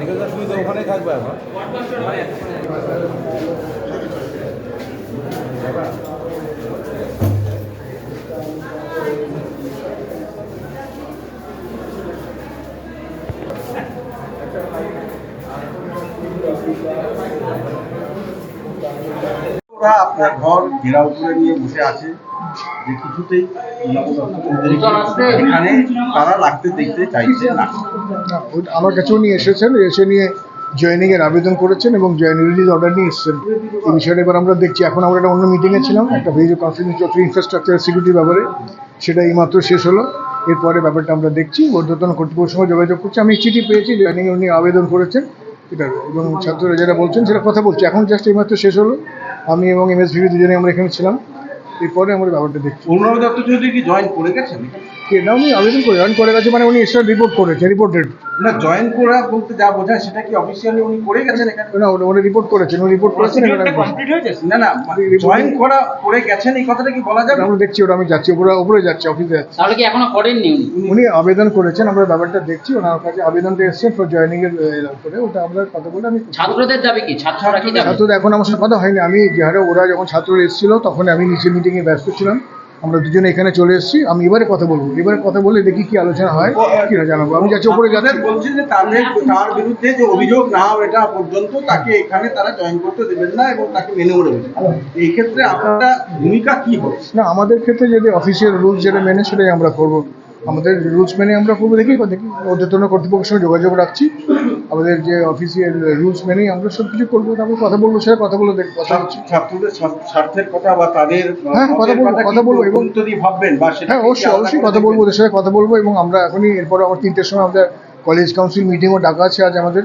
পঞ্চায়েতের সুবিধা ওখানেই থাকবে এখন। ওরা আপনার ঘর ঘেরাও করে নিয়ে বসে আছে যে কিছুতেই এখানে তারা লাগতে দেখতে চাইছে না। আমার কাছেও নিয়ে এসেছেন, এসে নিয়ে জয়েনিং এর আবেদন করেছেন এবং জয়েনিং রিলিজ অর্ডার নিয়ে এসেছেন। এই বিষয়টা এবার আমরা দেখছি। এখন আমরা একটা অন্য মিটিংয়ে ছিলাম, একটা video conference of infrastructure security ব্যাপারে, সেটা এইমাত্র শেষ হলো। এরপরে ব্যাপারটা আমরা দেখছি, ঊর্ধ্বতন কর্তৃপক্ষের সঙ্গে যোগাযোগ করছি। আমি চিঠি পেয়েছি, জয়েনিং উনি আবেদন করেছেন এটা, এবং ছাত্ররা যেটা বলছেন সেটা কথা বলছি। এখন জাস্ট এইমাত্র শেষ হলো, আমি এবং এমএসভিবি দুজনে আমরা এখানে ছিলাম। এরপরে আমরা ব্যাপারটা দেখছি। অনুরাগ দত্ত চৌধুরী কি জয়েন করে গেছেন? না, উনি আবেদন করে জয়েন করে গেছে, মানে উনি এক্সট্রা রিপোর্ট করেছে, রিপোর্টেড না, জয়েন করা বলতে যা বোঝায় সেটা কি অফিসিয়ালি উনি করে গেছেন এখানে? না, উনি রিপোর্ট করেছেন, উনি রিপোর্ট করেছেন। না না, জয়েন করা করে গেছেন এই কথাটা কি বলা যাবে? আমরা দেখছি, ওটা আমি যাচ্ছি, উপরে যাচ্ছি, অফিসে যাচ্ছি। তাহলে কি এখনো করেননি উনি আবেদন করেছেন, আমরা ব্যাপারটা দেখছি। ওনার কাছে আবেদনটা এসেছে ফর জয়েনিং এর করে, ওটা আমরা কথা বলে আমি ছাত্রদের যাবে কি? ছাত্ররা কি যাবে? ছাত্রদের এখন আমার সাথে কথা হয়নি। আমি যে হারে ওরা যখন ছাত্ররা এসেছিল তখন আমি নিচে মিটিংয়ে ব্যস্ত ছিলাম। আমরা দুজনে এখানে চলে এসেছি। আমি এবারে কথা বলবো, এবারে কথা বলে দেখি কি আলোচনা হয়, কি না জানাবো। আমি যাচ্ছি, উপরে যাচ্ছি। বলছি যে তার বিরুদ্ধে যে অভিযোগ না এটা পর্যন্ত তাকে এখানে তারা জয়েন করতে দেবেন না এবং তাকে মেনেও নেবেন। এই ক্ষেত্রে আপনার ভূমিকা কি হবে? না, আমাদের ক্ষেত্রে যদি অফিসিয়াল রুলস যেটা মেনে সেটাই আমরা করবো। আমাদের রুলস মেনে আমরা করবো, দেখি ঊর্ধ্বতন কর্তৃপক্ষের সঙ্গে যোগাযোগ রাখছি। আমাদের যে অফিসিয়াল রুলস মেনেই আমরা সব কিছু করবো। তারপর কথা বলবো, সেটা কথা বলে দেখবো। কথা হচ্ছে ছাত্রদের স্বার্থের কথা বা তাদের হ্যাঁ কথা বলবো এবং যদি ভাববেন বা সেটা হ্যাঁ অবশ্যই কথা বলবো, ওদের সাথে কথা বলবো। এবং আমরা এখনই এরপরে আমার 3টের সময় আমাদের কলেজ কাউন্সিল মিটিংও ডাকা আছে আজ আমাদের,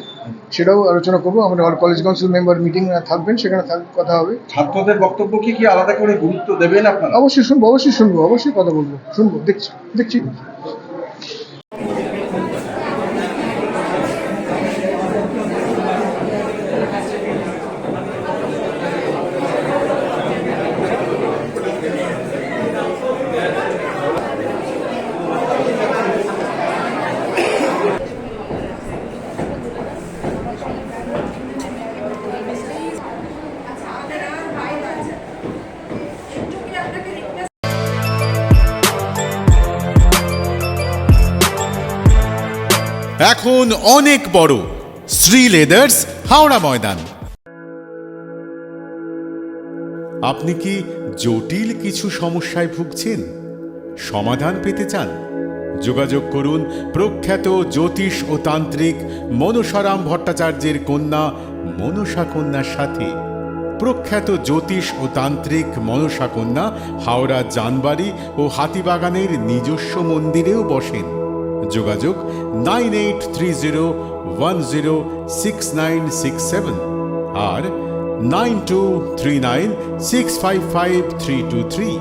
সেটাও আলোচনা করবো। আমাদের কলেজ কাউন্সিল মেম্বার মিটিং থাকবেন, সেখানে কথা হবে। ছাত্রদের বক্তব্য কি আলাদা করে গুরুত্ব দেবেন আপনারা? অবশ্যই শুনবো, অবশ্যই কথা বলবো, শুনবো, দেখছি। এখন অনেক বড় শ্রী লেদার্স হাওড়া ময়দান। আপনি কি জটিল কিছু সমস্যায় ভুগছেন? সমাধান পেতে চান? যোগাযোগ করুন প্রখ্যাত জ্যোতিষ ও তান্ত্রিক মনসারাম ভট্টাচার্যের কন্যা মনসা কন্যার সাথে। প্রখ্যাত জ্যোতিষ ও তান্ত্রিক মনসা কন্যা হাওড়া জানবাড়ি ও হাতিবাগানের নিজস্ব মন্দিরেও বসেন। যোগাযোগ 9830106967 আর 9239655323।